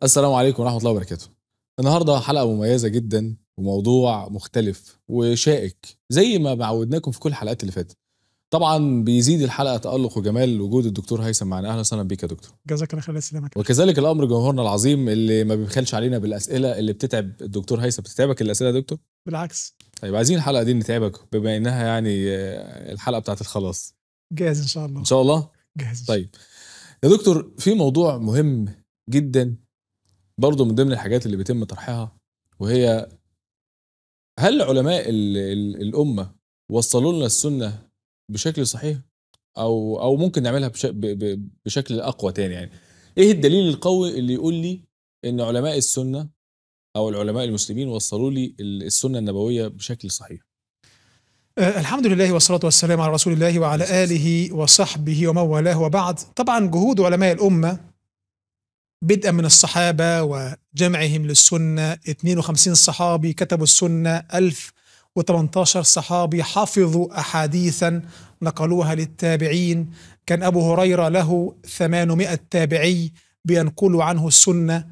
السلام عليكم ورحمة الله وبركاته. النهارده حلقة مميزة جدا وموضوع مختلف وشائك زي ما عودناكم في كل الحلقات اللي فاتت. طبعا بيزيد الحلقة تألق وجمال وجود الدكتور هيثم معنا. أهلا وسهلا بيك يا دكتور. جزاك الله خير، يسلمك. وكذلك الأمر جمهورنا العظيم اللي ما بيبخلش علينا بالأسئلة اللي بتتعب الدكتور هيثم. بتتعبك الأسئلة يا دكتور؟ بالعكس. طيب عايزين الحلقة دي نتعبك بما إنها يعني الحلقة بتاعت الخلاص. جاهز إن شاء الله. إن شاء الله؟ جاهز. طيب يا دكتور، في موضوع مهم جدا برضه من ضمن الحاجات اللي بيتم طرحها، وهي هل علماء الأمة وصلوا لنا السنة بشكل صحيح أو ممكن نعملها بشكل أقوى تاني؟ يعني إيه الدليل القوي اللي يقول لي إن علماء السنة أو العلماء المسلمين وصلوا لي السنة النبوية بشكل صحيح؟ الحمد لله والصلاة والسلام على رسول الله وعلى آله وصحبه ومن والاه، وبعد. طبعا جهود علماء الأمة بدءا من الصحابة وجمعهم للسنة، 52 صحابي كتبوا السنة، 1018 صحابي حفظوا أحاديثا نقلوها للتابعين، كان أبو هريرة له 800 تابعي بينقلوا عنه السنة.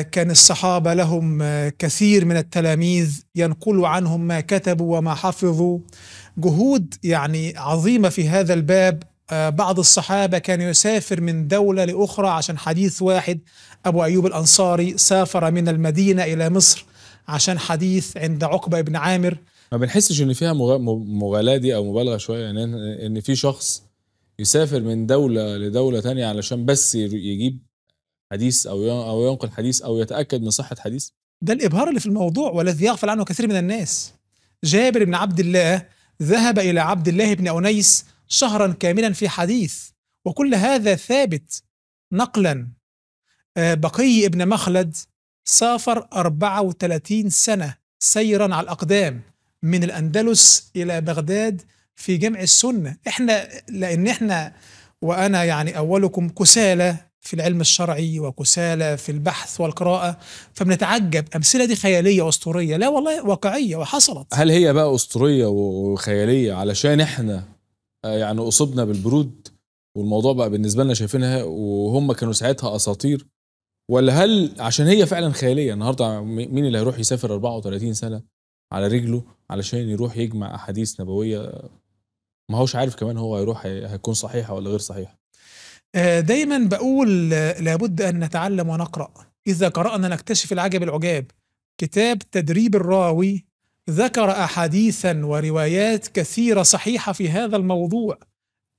كان الصحابة لهم كثير من التلاميذ ينقلوا عنهم ما كتبوا وما حفظوا. جهود يعني عظيمة في هذا الباب. بعض الصحابة كان يسافر من دولة لأخرى عشان حديث واحد. أبو أيوب الأنصاري سافر من المدينة إلى مصر عشان حديث عند عقبة بن عامر. ما بنحسش إن فيها مغالاة دي أو مبالغة شوية، يعني إن في شخص يسافر من دولة لدولة تانية علشان بس يجيب حديث أو ينقل حديث أو يتأكد من صحة حديث؟ ده الإبهار اللي في الموضوع والذي يغفل عنه كثير من الناس. جابر بن عبد الله ذهب إلى عبد الله بن أنيس شهرا كاملا في حديث، وكل هذا ثابت نقلا. بقي ابن مخلد سافر 34 سنة سيرا على الأقدام من الأندلس إلى بغداد في جمع السنة. لأن احنا وأنا يعني أولكم كسالى في العلم الشرعي وكسالى في البحث والقراءة، فبنتعجب أمثلة دي خيالية وأسطورية، لا والله واقعية وحصلت. هل هي بقى أسطورية وخيالية علشان احنا يعني أصبنا بالبرود والموضوع بقى بالنسبة لنا شايفينها وهم كانوا ساعتها أساطير، ولا هل عشان هي فعلا خيالية؟ النهاردة مين اللي هيروح يسافر 34 سنة على رجله علشان يروح يجمع أحاديث نبوية ما هوش عارف كمان هو هيروح هيكون صحيحة ولا غير صحيحة؟ دايما بقول لابد أن نتعلم ونقرأ. إذا قرأنا نكتشف العجب العجاب. كتاب تدريب الراوي ذكر أحاديثا وروايات كثيرة صحيحة في هذا الموضوع.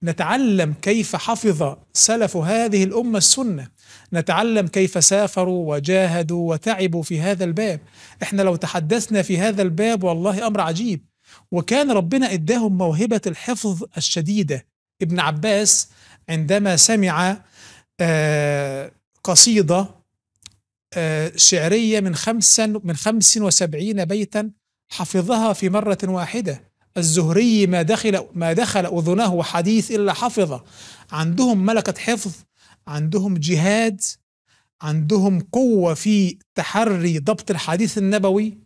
نتعلم كيف حفظ سلف هذه الأمة السنة، نتعلم كيف سافروا وجاهدوا وتعبوا في هذا الباب. احنا لو تحدثنا في هذا الباب والله أمر عجيب. وكان ربنا إداهم موهبة الحفظ الشديدة. ابن عباس عندما سمع قصيدة شعرية من 75 بيتا حفظها في مرة واحدة. الزهري ما دخل أذنه حديث إلا حفظه. عندهم ملكة حفظ، عندهم جهاد، عندهم قوة في تحري ضبط الحديث النبوي،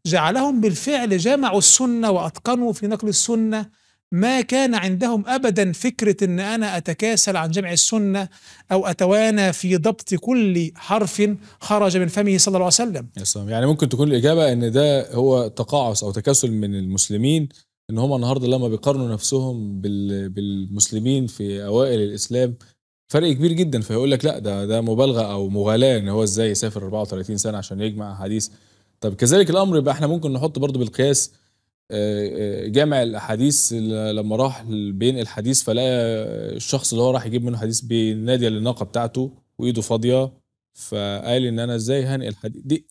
جعلهم بالفعل جمعوا السنة وأتقنوا في نقل السنة. ما كان عندهم أبدا فكرة أن أنا أتكاسل عن جمع السنة أو أتوانى في ضبط كل حرف خرج من فمه صلى الله عليه وسلم. يا سلام، يعني ممكن تكون الإجابة أن ده هو تقاعس أو تكاسل من المسلمين، ان هم النهارده لما بيقارنوا نفسهم بالمسلمين في اوائل الاسلام فرق كبير جدا، فيقول لك لا ده مبالغه او مغالاه ان هو ازاي يسافر 34 سنه عشان يجمع احاديث. طب كذلك الامر يبقى احنا ممكن نحط برضو بالقياس جامع الاحاديث لما راح بينقل الحديث فلقى الشخص اللي هو راح يجيب منه حديث بينادي للناقه بتاعته وايده فاضيه، فقال ان انا ازاي هنقل حديث دي.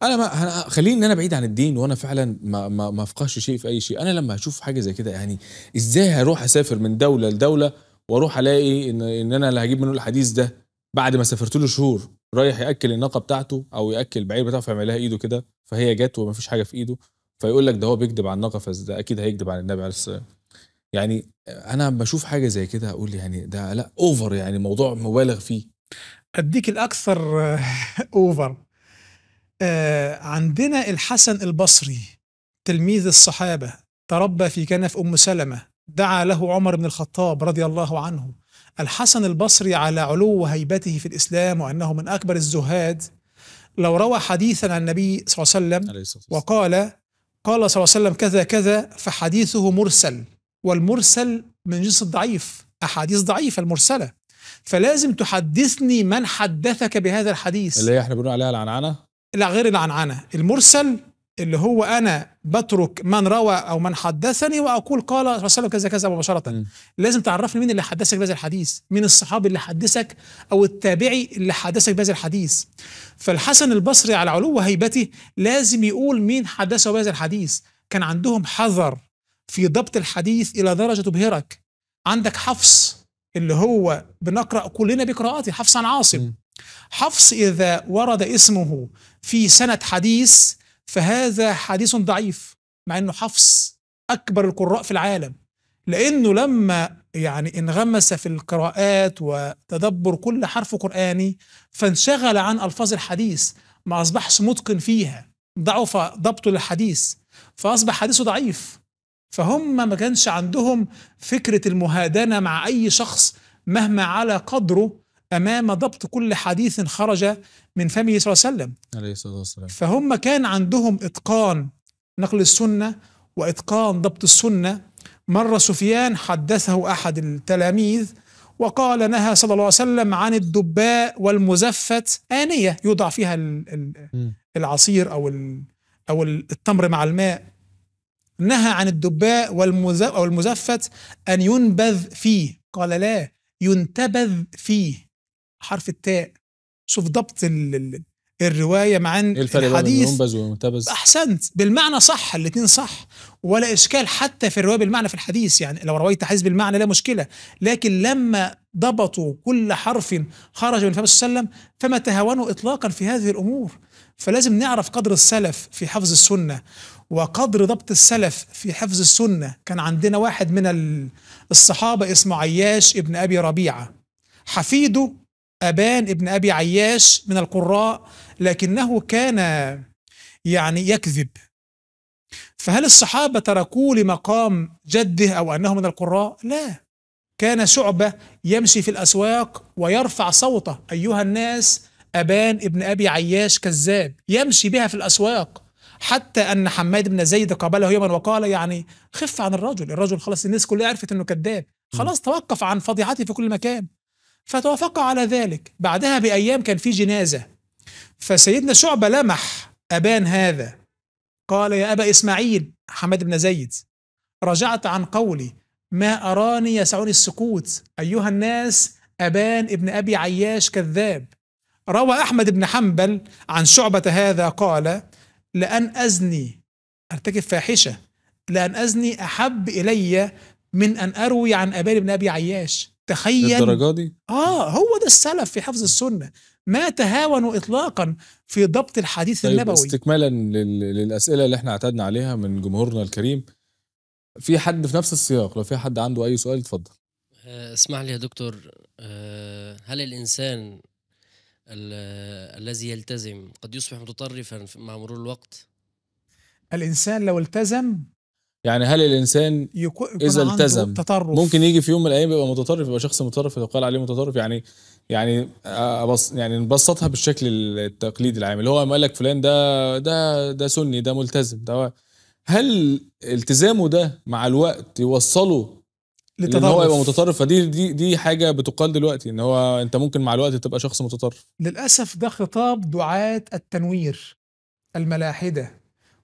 انا ما خليني ان انا بعيد عن الدين وانا فعلا ما افقهش شيء في اي شيء. انا لما اشوف حاجه زي كده يعني ازاي هروح اسافر من دوله لدوله واروح الاقي ان انا اللي هجيب منه الحديث ده بعد ما سافرت له شهور رايح ياكل الناقه بتاعته او ياكل البعير بتاعه فيعمل لها ايده كده فهي جت وما فيش حاجه في ايده، فيقول لك ده هو بيكذب على الناقه فده اكيد هيكذب على النبي عليه الصلاه. يعني انا بشوف حاجه زي كده اقول يعني ده لا اوفر، يعني موضوع مبالغ فيه. أديك الأكثر أوفر. عندنا الحسن البصري تلميذ الصحابة، تربى في كنف أم سلمة، دعا له عمر بن الخطاب رضي الله عنه الحسن البصري على علو هيبته في الإسلام وأنه من أكبر الزهاد لو روى حديثا عن النبي صلى الله عليه وسلم عليه الصلاة والسلام. وقال قال صلى الله عليه وسلم كذا كذا فحديثه مرسل، والمرسل من جنس الضعيف، أحاديث ضعيفة المرسلة، فلازم تحدثني من حدثك بهذا الحديث. اللي هي احنا بنقول عليها العنعنة. لا، غير العنعنة. المرسل اللي هو أنا بترك من روى أو من حدثني وأقول قال صلى الله عليه وسلم كذا كذا مباشرة. لازم تعرفني مين اللي حدثك بهذا الحديث، مين الصحابي اللي حدثك أو التابعي اللي حدثك بهذا الحديث. فالحسن البصري على علو هيبته لازم يقول مين حدثه بهذا الحديث. كان عندهم حذر في ضبط الحديث إلى درجة تبهرك. عندك حفص اللي هو بنقرأ كلنا بقراءته، حفص عن عاصم. حفص إذا ورد اسمه في سند حديث فهذا حديث ضعيف، مع أنه حفص أكبر القراء في العالم، لأنه لما يعني انغمس في القراءات وتدبر كل حرف قرآني فانشغل عن ألفاظ الحديث، ما أصبحش متقن فيها، ضعف ضبطه للحديث فأصبح حديثه ضعيف. فهم ما كانش عندهم فكرة المهادنة مع أي شخص مهما على قدره أمام ضبط كل حديث خرج من فمه صلى الله عليه وسلم عليه الصلاة والسلام. فهم كان عندهم إتقان نقل السنة وإتقان ضبط السنة. مرة سفيان حدثه أحد التلاميذ وقال نهى صلى الله عليه وسلم عن الدباء والمزفت، آنية يوضع فيها العصير أو التمر مع الماء. نهى عن الدباء والمزفت أن ينبذ فيه، قال لا، ينتبذ فيه، حرف التاء. شوف ضبط الرواية مع الحديث. ينبذ وينتبذ. أحسنت، بالمعنى صح، الاثنين صح ولا إشكال حتى في الرواية بالمعنى في الحديث. يعني لو رويت حديث بالمعنى لا مشكلة، لكن لما ضبطوا كل حرف خرج من فم صلى الله عليه وسلم فما تهاونوا إطلاقا في هذه الأمور. فلازم نعرف قدر السلف في حفظ السنة وقدر ضبط السلف في حفظ السنة. كان عندنا واحد من الصحابة اسمه عياش ابن أبي ربيعة، حفيده أبان ابن أبي عياش من القراء، لكنه كان يعني يكذب. فهل الصحابة تركوه لمقام جده أو أنه من القراء؟ لا، كان شعبة يمشي في الأسواق ويرفع صوته أيها الناس أبان ابن أبي عياش كذاب، يمشي بها في الأسواق، حتى أن حماد بن زيد قابله يوما وقال يعني خف عن الرجل خلاص الناس كلها عرفت أنه كذاب، خلاص توقف عن فضيحته في كل مكان. فتوافق على ذلك. بعدها بأيام كان في جنازة، فسيدنا شعبة لمح أبان هذا، قال يا أبا إسماعيل حماد بن زيد، رجعت عن قولي ما أراني يسعني السكوت، أيها الناس أبان ابن أبي عياش كذاب. روى أحمد بن حنبل عن شعبة هذا قال لأن أزني أرتكب فاحشة، لأن أزني أحب إلي من أن أروي عن أبان بن أبي عياش. تخيل الدرجة دي. هو ده السلف في حفظ السنة، ما تهاونوا إطلاقا في ضبط الحديث النبوي. استكمالا للأسئلة اللي احنا اعتدنا عليها من جمهورنا الكريم، في حد في نفس السياق لو في حد عنده أي سؤال اتفضل. اسمح لي يا دكتور، هل الإنسان الذي يلتزم قد يصبح متطرفا مع مرور الوقت؟ الإنسان لو التزم، يعني هل الإنسان إذا التزم تطرف ممكن يجي في يوم من الأيام يبقى متطرف، يبقى شخص متطرف يقال عليه متطرف؟ يعني نبسطها بالشكل التقليدي العام اللي هو ما قال لك فلان ده سني، ده ملتزم، ده هل التزامه ده مع الوقت يوصله لأن هو يبقى متطرف؟ فدي حاجة بتقال دلوقتي ان هو انت ممكن مع الوقت تبقى شخص متطرف. للأسف ده خطاب دعاة التنوير الملاحدة،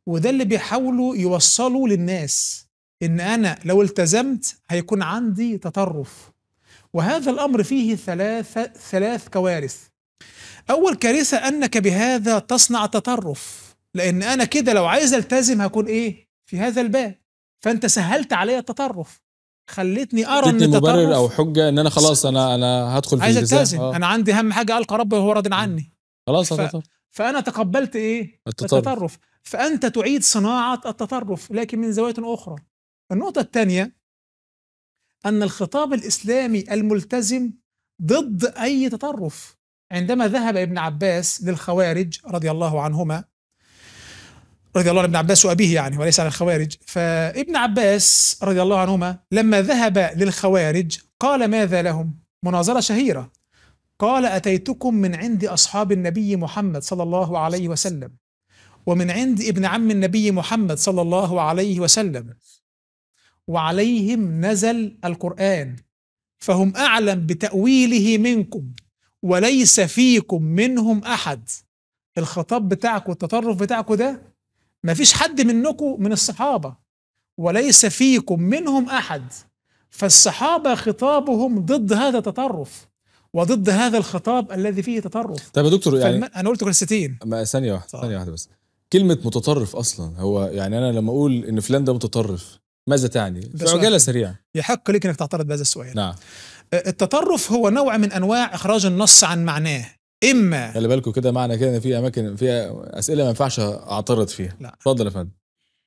وده اللي بيحاولوا يوصلوا للناس ان انا لو التزمت هيكون عندي تطرف. وهذا الامر فيه ثلاث كوارث. اول كارثة انك بهذا تصنع تطرف، لان انا كده لو عايز التزم هكون ايه في هذا الباب، فانت سهلت علي التطرف، خلتني ارى ان مبرر او حجة ان انا خلاص انا هدخل في عايز التزم. انا عندي اهم حاجة القى ربي وهو راض عني، خلاص فانا تقبلت ايه التطرف. فانت تعيد صناعة التطرف لكن من زاوية اخرى. النقطة الثانية ان الخطاب الاسلامي الملتزم ضد اي تطرف. عندما ذهب ابن عباس للخوارج رضي الله عنهما، رضي الله عن ابن عباس وأبيه يعني وليس عن الخوارج، فابن عباس رضي الله عنهما لما ذهب للخوارج قال ماذا لهم؟ مناظرة شهيرة. قال: أتيتكم من عند أصحاب النبي محمد صلى الله عليه وسلم، ومن عند ابن عم النبي محمد صلى الله عليه وسلم، وعليهم نزل القرآن، فهم أعلم بتأويله منكم، وليس فيكم منهم أحد. الخطاب بتاعكم والتطرف بتاعكم ده ما فيش حد منكم من الصحابة، وليس فيكم منهم أحد. فالصحابة خطابهم ضد هذا التطرف وضد هذا الخطاب الذي فيه تطرف. طيب يا دكتور، يعني أنا قلت قصتين. ثانية واحدة بس. كلمة متطرف أصلا، هو يعني أنا لما أقول إن فلان ده متطرف ماذا تعني؟ في عجالة سريعة. يحق لك إنك تعترض بهذا السؤال. نعم. التطرف هو نوع من أنواع إخراج النص عن معناه. إما خلي بالكم كده، معنى كده إن في أماكن فيها أسئلة ما ينفعش أعترض فيها. لا، اتفضل يا فندم.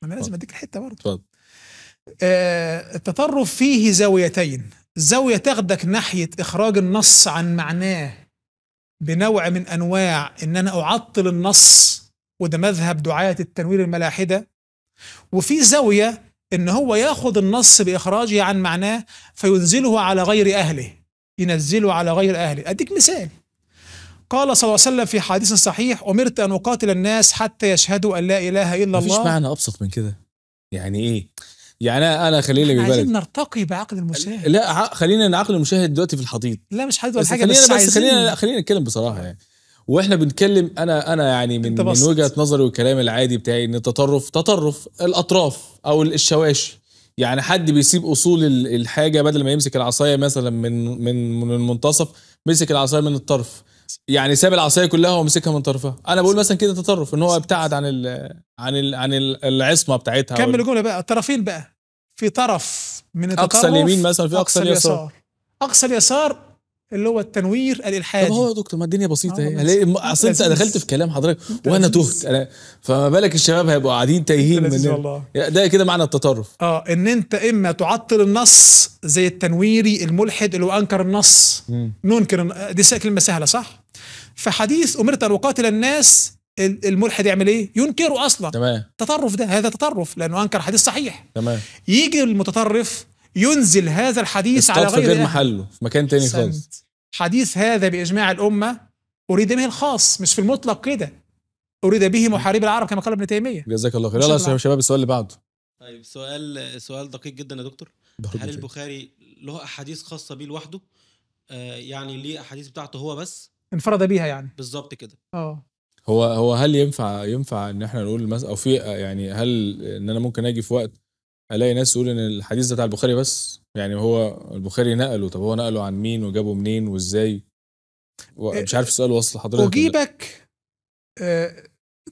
أنا لازم أديك الحتة برضه. اتفضل. التطرف فيه زاويتين: زاوية تاخدك ناحية إخراج النص عن معناه بنوع من أنواع إن أنا أعطل النص، وده مذهب دعاة التنوير الملاحدة. وفي زاوية إن هو ياخد النص بإخراجه عن معناه فينزله على غير أهله، ينزله على غير أهله. أديك مثال: قال صلى الله عليه وسلم في حديث صحيح: أمرت أن أقاتل الناس حتى يشهدوا أن لا إله إلا الله. مفيش معنى أبسط من كده. يعني إيه؟ يعني أنا خليني بالبلد، عايزين نرتقي بعقل المشاهد. لا، خلينا نعقل المشاهد دلوقتي في الحضيض. لا مش حضيض ولا حاجة، خلينا نتكلم بصراحة يعني. واحنا بنتكلم، انا يعني من وجهة نظري والكلام العادي بتاعي ان التطرف تطرف الاطراف او الشواشي. يعني حد بيسيب اصول الحاجه، بدل ما يمسك العصايه مثلا من المنتصف، مسك العصايه من الطرف، يعني ساب العصايه كلها ومسكها من طرفها. انا بقول مثلا كده تطرف، ان هو ابتعد عن العصمه بتاعتها. كمل الجمله بقى. الطرفين بقى، في طرف من التطرف اقصى اليمين مثلا، في اقصى اليسار. اقصى اليسار اللي هو التنوير الالحادي. طب هو يا دكتور، ما الدنيا بسيطه اهي. اصل انت دخلت في كلام حضرتك وانا تهت فما بالك الشباب هيبقوا قاعدين تايهين من ده كده معنى التطرف. ان انت اما تعطل النص زي التنويري الملحد اللي هو انكر النص. ننكر، دي كلمه سهله صح؟ فحديث امرت ان اقاتل الناس، الملحد يعمل ايه؟ ينكره اصلا. تمام. تطرف، ده هذا تطرف لانه انكر حديث صحيح. تمام. يجي المتطرف ينزل هذا الحديث على غير محله، في مكان تاني خالص. حديث هذا بإجماع الأمة أريد به الخاص، مش في المطلق كده، أريد به محارب العرب كما قال ابن تيمية. جزاك الله خير. يلا يا شباب السؤال اللي بعده. طيب سؤال دقيق جدا يا دكتور. هل البخاري له أحاديث خاصة بيه لوحده؟ يعني ليه أحاديث بتاعته هو بس انفرد بيها يعني؟ بالظبط كده. هو هل ينفع ان احنا نقول مثلا، او في يعني هل ان انا ممكن اجي في وقت الاقي ناس تقول ان الحديث ده بتاع البخاري بس؟ يعني هو البخاري نقله، طب هو نقله عن مين وجابه منين وازاي؟ مش عارف السؤال وصل لحضرتك. اجيبك.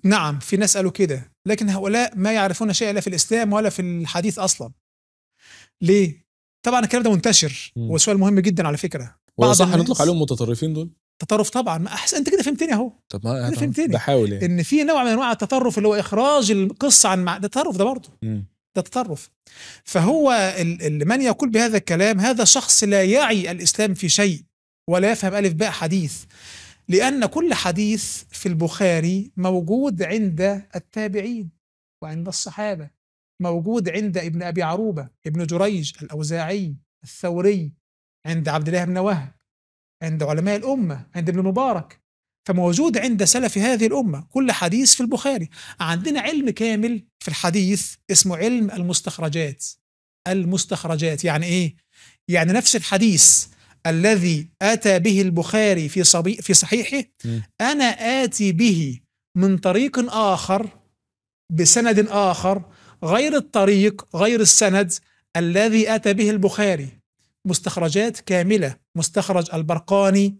نعم، في ناس قالوا كده، لكن هؤلاء ما يعرفون شيئا لا في الاسلام ولا في الحديث اصلا. ليه؟ طبعا الكلام ده منتشر وسؤال مهم جدا على فكره. هو صح نطلق عليهم متطرفين دول؟ تطرف طبعا. ما احسن، انت كده فهمتني اهو. طب ما فهمتني. بحاول يعني ان في نوع من انواع التطرف اللي هو اخراج القصه عن ده تطرف، ده برضه ده تطرف. فهو من يقول بهذا الكلام هذا شخص لا يعي الإسلام في شيء ولا يفهم ألف باء حديث، لأن كل حديث في البخاري موجود عند التابعين وعند الصحابة، موجود عند ابن أبي عروبة، ابن جريج، الأوزاعي، الثوري، عند عبد الله بن وهب، عند علماء الأمة، عند ابن مبارك، فموجود عند سلف هذه الأمة كل حديث في البخاري. عندنا علم كامل في الحديث اسمه علم المستخرجات. المستخرجات يعني إيه؟ يعني نفس الحديث الذي أتى به البخاري في صحيحه، أنا آتي به من طريق آخر بسند آخر غير الطريق، غير السند الذي أتى به البخاري. مستخرجات كاملة، مستخرج البرقاني،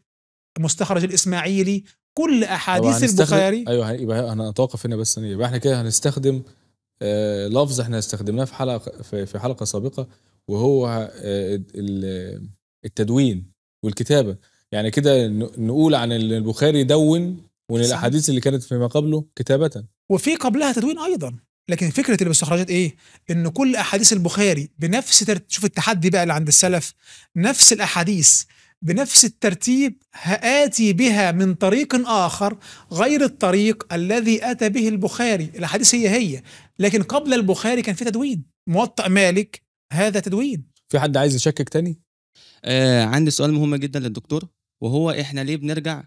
مستخرج الإسماعيلي، كل أحاديث البخاري. أيوه، يبقى أنا أتوقف هنا بس. يبقى احنا كده هنستخدم لفظ احنا استخدمناه في حلقة سابقة، وهو التدوين والكتابة. يعني كده نقول عن البخاري دون، وان الأحاديث اللي كانت فيما قبله كتابة، وفي قبلها تدوين أيضا. لكن فكرة المستخرجات إيه؟ إن كل أحاديث البخاري بنفس شوف التحدي بقى اللي عند السلف، نفس الأحاديث بنفس الترتيب هآتي بها من طريق آخر غير الطريق الذي أتى به البخاري. الأحاديث هي لكن قبل البخاري كان في تدوين. موطأ مالك هذا تدوين. في حد عايز يشكك تاني؟ عندي سؤال مهم جدا للدكتور، وهو احنا ليه بنرجع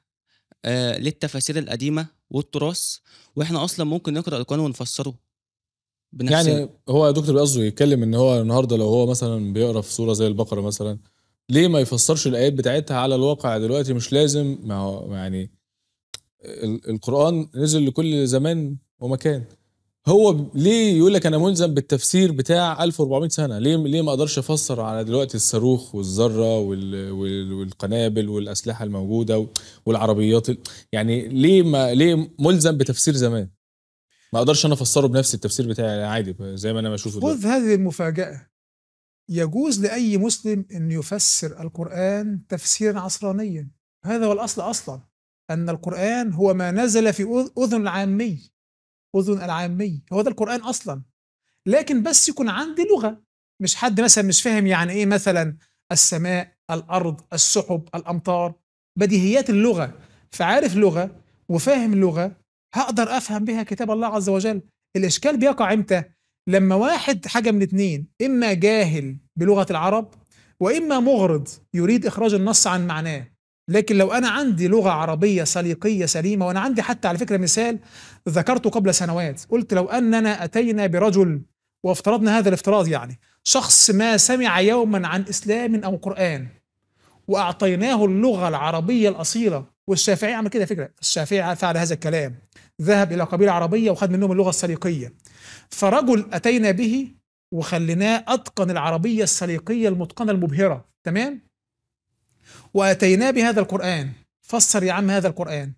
للتفاسير القديمة والتراث، واحنا اصلا ممكن نقرأ القرآن ونفسره بنفسنا؟ يعني هو يا دكتور قصده يتكلم ان هو النهارده لو هو مثلا بيقرا في سوره زي البقره مثلا، ليه ما يفسرش الايات بتاعتها على الواقع دلوقتي؟ مش لازم، ما هو يعني القرآن نزل لكل زمان ومكان. هو ليه يقول لك انا ملزم بالتفسير بتاع 1400 سنة؟ ليه ما اقدرش افسر على دلوقتي الصاروخ والذرة والقنابل والاسلحة الموجودة والعربيات يعني ليه ملزم بتفسير زمان؟ ما اقدرش انا افسره بنفس التفسير بتاعي عادي زي ما انا بشوفه دلوقتي؟ خذ هذه المفاجأة، يجوز لأي مسلم أن يفسر القرآن تفسيرا عصرانيا. هذا هو الأصل أصلا، أن القرآن هو ما نزل في أذن العامي، أذن العامي هو ده القرآن أصلا. لكن بس يكون عندي لغة، مش حد مثلا مش فاهم يعني إيه مثلا السماء، الأرض، السحب، الأمطار، بديهيات اللغة، فعارف لغة وفاهم لغة هقدر أفهم بها كتاب الله عز وجل. الإشكال بيقع إمتى؟ لما واحد حاجة من اتنين، إما جاهل بلغة العرب وإما مغرض يريد إخراج النص عن معناه. لكن لو أنا عندي لغة عربية سليقية سليمة، وأنا عندي حتى على فكرة مثال ذكرته قبل سنوات، قلت لو أننا أتينا برجل وافترضنا هذا الافتراض، يعني شخص ما سمع يوما عن إسلام أو قرآن، وأعطيناه اللغة العربية الأصيلة، والشافعي عمل كده فكرة، الشافعي فعل هذا الكلام، ذهب إلى قبيلة عربية وخد منهم اللغة السليقية، فرجل أتينا به وخليناه أتقن العربية السليقية المتقنة المبهرة، تمام، وأتيناه بهذا القرآن، فسر يا عم هذا القرآن،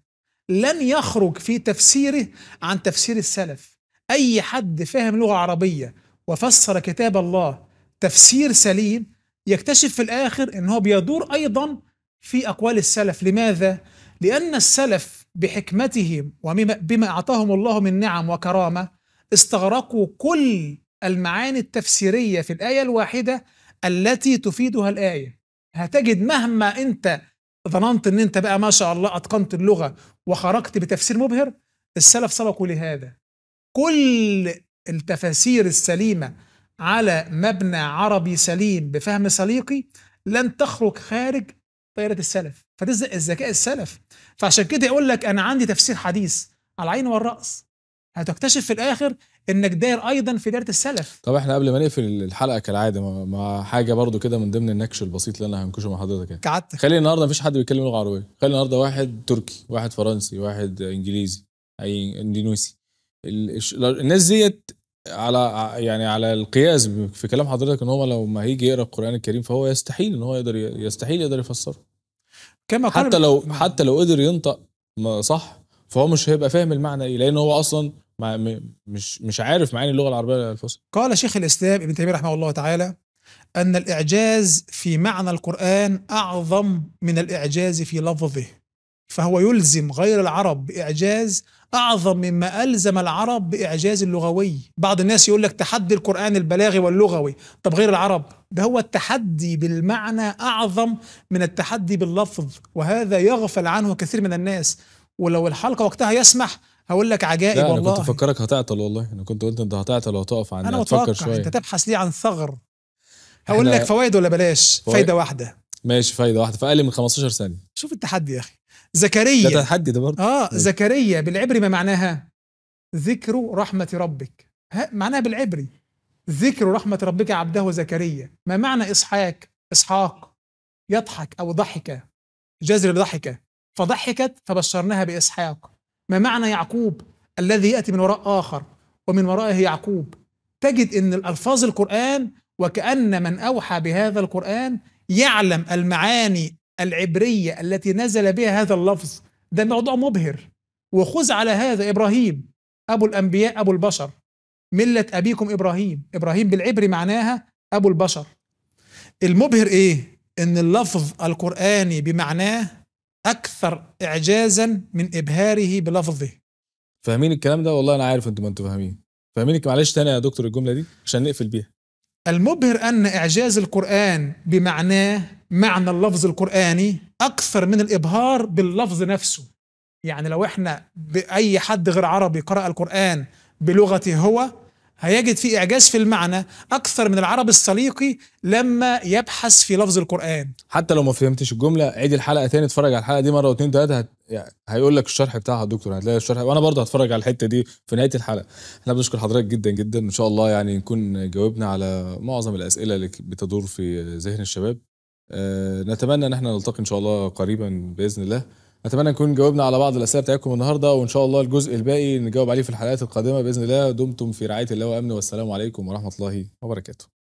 لن يخرج في تفسيره عن تفسير السلف. أي حد فاهم لغة عربية وفسر كتاب الله تفسير سليم يكتشف في الآخر أنه بيدور أيضا في أقوال السلف. لماذا؟ لأن السلف بحكمتهم وبما أعطاهم الله من نعم وكرامة استغرقوا كل المعاني التفسيرية في الآية الواحدة التي تفيدها الآية. هتجد مهما أنت ظننت أن أنت بقى ما شاء الله أتقنت اللغة وخرجت بتفسير مبهر، السلف سبقوا لهذا. كل التفاسير السليمة على مبنى عربي سليم بفهم سليقي لن تخرج خارج دائرة السلف، فده الذكاء السلف. فعشان كده يقول لك أنا عندي تفسير حديث على العين والرأس، هتكتشف في الآخر إنك داير أيضا في دائرة السلف. طب احنا قبل ما نقفل الحلقة كالعادة مع حاجة برضو كده من ضمن النكش البسيط اللي انا هنكشه مع حضرتك يعني. كعادتك. خلي النهارده مفيش حد بيتكلم لغة عربية، خلي النهارده واحد تركي، واحد فرنسي، واحد انجليزي، اي اندونيسي. الناس ديت على القياس في كلام حضرتك ان هو لو ما هيجي يقرا القرآن الكريم فهو يستحيل ان هو يقدر يفسره. كما قال حتى لو قدر ينطق صح فهو مش هيبقى فاهم المعنى ايه، لان هو اصلا مش عارف معاني اللغة العربية الفصحى. قال شيخ الإسلام ابن تيمية رحمه الله تعالى أن الإعجاز في معنى القرآن أعظم من الإعجاز في لفظه، فهو يلزم غير العرب بإعجاز أعظم مما ألزم العرب بإعجاز اللغوي. بعض الناس يقول لك تحدي القرآن البلاغي واللغوي، طب غير العرب ده هو التحدي بالمعنى أعظم من التحدي باللفظ، وهذا يغفل عنه كثير من الناس. ولو الحلقة وقتها يسمح هقول لك عجائب لا والله. أنا كنت فكرك هتعطل، والله أنا كنت قلت أنت هتعطل وهتقف عند أنا هتفكر شوية. أنت تبحث ليه عن ثغر. هقول لك فوائد ولا بلاش؟ فايدة واحدة. ماشي، فايدة واحدة في أقل من 15 ثانية. شوف التحدي يا أخي. زكريا، ده تحدي ده برضه. زكريا بالعبري ما معناها؟ ذكر رحمة ربك. معناها بالعبري ذكر رحمة ربك عبده زكريا. ما معنى إسحاق يضحك أو ضحك، جذر ضحك فضحكت فبشرناها بإسحاق. ما معنى يعقوب؟ الذي يأتي من وراء آخر ومن ورائه يعقوب. تجد أن الألفاظ القرآن وكأن من أوحى بهذا القرآن يعلم المعاني العبرية التي نزل بها هذا اللفظ. ده موضوع مبهر. وخذ على هذا إبراهيم أبو الأنبياء أبو البشر، ملة أبيكم إبراهيم. إبراهيم بالعبري معناها أبو البشر. المبهر إيه؟ إن اللفظ القرآني بمعناه أكثر إعجازا من إبهاره بلفظه. فاهمين الكلام ده؟ والله أنا عارف أنتوا ما أنتوا فاهمين. معلش تاني يا دكتور الجملة دي عشان نقفل بيها. المبهر أن إعجاز القرآن بمعناه، معنى اللفظ القرآني، أكثر من الإبهار باللفظ نفسه. يعني لو إحنا بأي حد غير عربي قرأ القرآن بلغته هو، هيجد فيه إعجاز في المعنى أكثر من العرب السليقي لما يبحث في لفظ القرآن. حتى لو ما فهمتش الجمله عيد الحلقه تاني، اتفرج على الحلقه دي مره واثنين ثلاثه، يعني هيقول لك الشرح بتاعها الدكتور، هتلاقي الشرح، وانا برضه هتفرج على الحته دي في نهايه الحلقه. احنا بنشكر حضرتك جدا جدا، ان شاء الله يعني نكون جاوبنا على معظم الاسئله اللي بتدور في ذهن الشباب. نتمنى ان احنا نلتقي ان شاء الله قريبا باذن الله. اتمنى نكون جاوبنا على بعض الاسئله بتاعتكم النهارده، وان شاء الله الجزء الباقي نجاوب عليه في الحلقات القادمه باذن الله. دمتم في رعايه الله وامنه، والسلام عليكم ورحمه الله وبركاته.